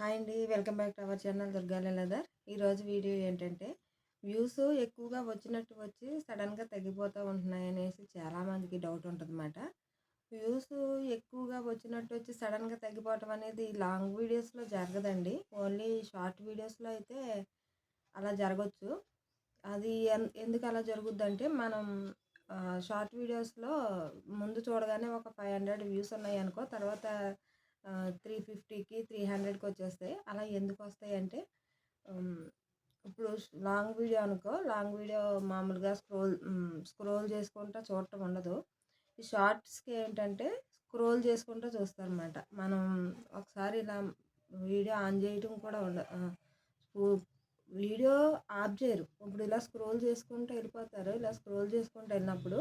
Hi అండి. Welcome back to our channel Durga leather. ఈరోజు video ఏంటంటే వ్యూస్ ఎక్కువగా వచ్చినట్టు వచ్చి సడన్గా తగ్గిపోతూ ఉంటున్నాయి అనేసి చాలామందికి డౌట్ ఉంటుందన్నమాట. వ్యూస్ ఎక్కువగా వచ్చినట్టు వచ్చి సడన్గా తగ్గిపోవటం అనేది లాంగ్ వీడియోస్లో జరగదండి. ఓన్లీ షార్ట్ వీడియోస్లో అయితే అలా జరగచ్చు. అది ఎందుకు అలా జరుగుద్దంటే మనం షార్ట్ వీడియోస్లో ముందు చూడగానే ఒక 500 వ్యూస్ ఉన్నాయి అనుకో, తర్వాత 350కి 300కి వచ్చేస్తాయి. అలా ఎందుకు వస్తాయి అంటే ఇప్పుడు లాంగ్ వీడియో అనుకో, లాంగ్ వీడియో మామూలుగా స్క్రోల్ చేసుకుంటూ చూడటం ఉండదు. ఈ షార్ట్స్కి ఏంటంటే స్క్రోల్ చేసుకుంటూ చూస్తారన్నమాట. మనం ఒకసారి ఇలా వీడియో ఆన్ చేయటం కూడా వీడియో ఆఫ్ చేయరు. ఇప్పుడు ఇలా స్క్రోల్ చేసుకుంటూ వెళ్ళిపోతారు. ఇలా స్క్రోల్ చేసుకుంటూ వెళ్ళినప్పుడు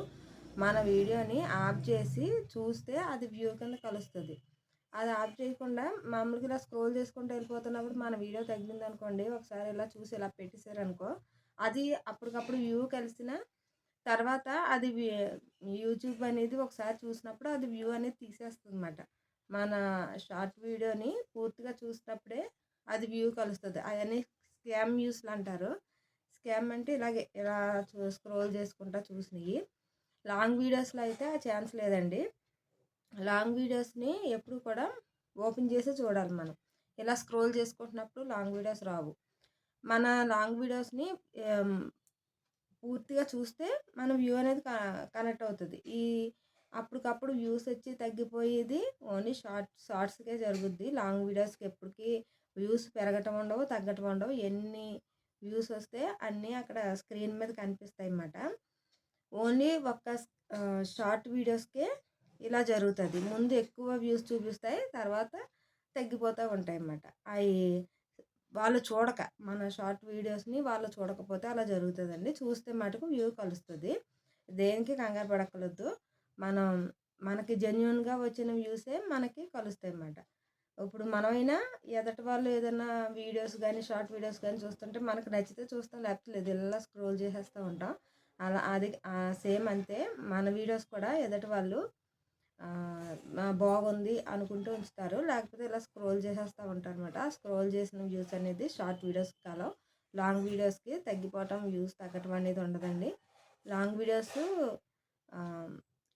మన వీడియోని ఆఫ్ చేసి చూస్తే అది వ్యూ కింద కలుస్తుంది. అది ఆఫ్ చేయకుండా మామూలుగా ఇలా స్క్రోల్ చేసుకుంటూ వెళ్ళిపోతున్నప్పుడు మన వీడియో తగ్గింది అనుకోండి, ఒకసారి ఇలా చూసి ఇలా పెట్టేశారనుకో, అది అప్పటికప్పుడు వ్యూ కలిసిన తర్వాత అది యూట్యూబ్ అనేది ఒకసారి చూసినప్పుడు అది వ్యూ అనేది తీసేస్తుంది అన్నమాట. మన షార్ట్ వీడియోని పూర్తిగా చూసినప్పుడే అది వ్యూ కలుస్తుంది. అవన్నీ స్కామ్ వ్యూస్లు అంటారు. స్కామ్ అంటే ఇలాగే ఇలా స్క్రోల్ చేసుకుంటా చూసినవి. లాంగ్ వీడియోస్లో అయితే ఆ ఛాన్స్ లేదండి. లాంగ్ వీడియోస్ని ఎప్పుడు కూడా ఓపెన్ చేసి చూడాలి మనం. ఇలా స్క్రోల్ చేసుకుంటున్నప్పుడు లాంగ్ వీడియోస్ రావు. మన లాంగ్ వీడియోస్ని పూర్తిగా చూస్తే మన వ్యూ అనేది కనెక్ట్ అవుతుంది. అప్పటికప్పుడు వ్యూస్ వచ్చి తగ్గిపోయేది ఓన్లీ షార్ట్స్కే జరుగుద్ది. లాంగ్ వీడియోస్కి ఎప్పటికీ వ్యూస్ పెరగటం ఉండవు, తగ్గటం ఉండవు. ఎన్ని వ్యూస్ వస్తే అన్నీ అక్కడ స్క్రీన్ మీద కనిపిస్తాయి అన్నమాట. ఓన్లీ ఒక్క షార్ట్ వీడియోస్కే ఇలా జరుగుతుంది. ముందు ఎక్కువ వ్యూస్ చూపిస్తాయి, తర్వాత తగ్గిపోతూ ఉంటాయి అన్నమాట. అవి వాళ్ళు చూడక, మన షార్ట్ వీడియోస్ని వాళ్ళు చూడకపోతే అలా జరుగుతుందండి. చూస్తే మటుకు వ్యూ కలుస్తుంది. దేనికి కంగారు పడక్కర్లేదు. మనకి జెన్యున్గా వచ్చిన వ్యూసే మనకి కలుస్తాయి అన్నమాట. ఇప్పుడు మనమైనా ఎదటి వాళ్ళు ఏదైనా వీడియోస్ కానీ షార్ట్ వీడియోస్ కానీ చూస్తుంటే మనకు నచ్చితే చూస్తాం, లేకపోతే లేదు, ఇలా స్క్రోల్ చేసేస్తూ ఉంటాం. అలా అది సేమ్ అంతే మన వీడియోస్ కూడా ఎదటి వాళ్ళు బాగుంది అనుకుంటూ ఉంచుతారు, లేకపోతే ఇలా స్క్రోల్ చేసేస్తూ ఉంటారు అనమాట. స్క్రోల్ చేసిన వ్యూస్ అనేది షార్ట్ వీడియోస్ కాలం, లాంగ్ వీడియోస్కి తగ్గిపోవటం, వ్యూస్ తగ్గటం అనేది ఉండదండి. లాంగ్ వీడియోస్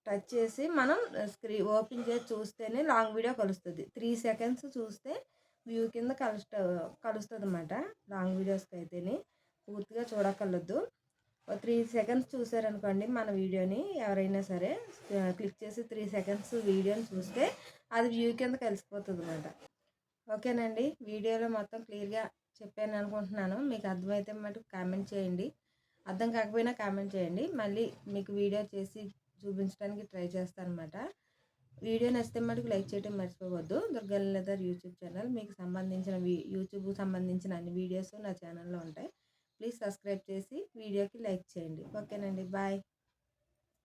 టచ్ చేసి మనం ఓపెన్ చేసి చూస్తేనే లాంగ్ వీడియో కలుస్తుంది. 3 సెకండ్స్ చూస్తే వ్యూ కింద కలుస్తుంది అన్నమాట. లాంగ్ వీడియోస్కి అయితేనే పూర్తిగా చూడక్కర్లేదు. 3 సెకండ్స్ చూసారనుకోండి మన వీడియోని, ఎవరైనా సరే క్లిక్ చేసి 3 సెకండ్స్ వీడియోని చూస్తే అది వ్యూ కింద కలిసిపోతుంది అన్నమాట. ఓకేనండి, వీడియోలో మొత్తం క్లియర్గా చెప్పాను అనుకుంటున్నాను. మీకు అర్థమైతే మటుకు కామెంట్ చేయండి, అర్థం కాకపోయినా కామెంట్ చేయండి. మళ్ళీ మీకు వీడియో చేసి చూపించడానికి ట్రై చేస్తాను అనమాట. వీడియో నచ్చితే మటుకు లైక్ చేయడం మర్చిపోవద్దు. దుర్గాలెదర్ యూట్యూబ్ ఛానల్, మీకు సంబంధించిన యూట్యూబ్కి సంబంధించిన అన్ని వీడియోస్ నా ఛానల్లో ఉంటాయి. ప్లీజ్ సబ్స్క్రైబ్ చేసి వీడియోకి లైక్ చేయండి. ఓకేనండి, బాయ్.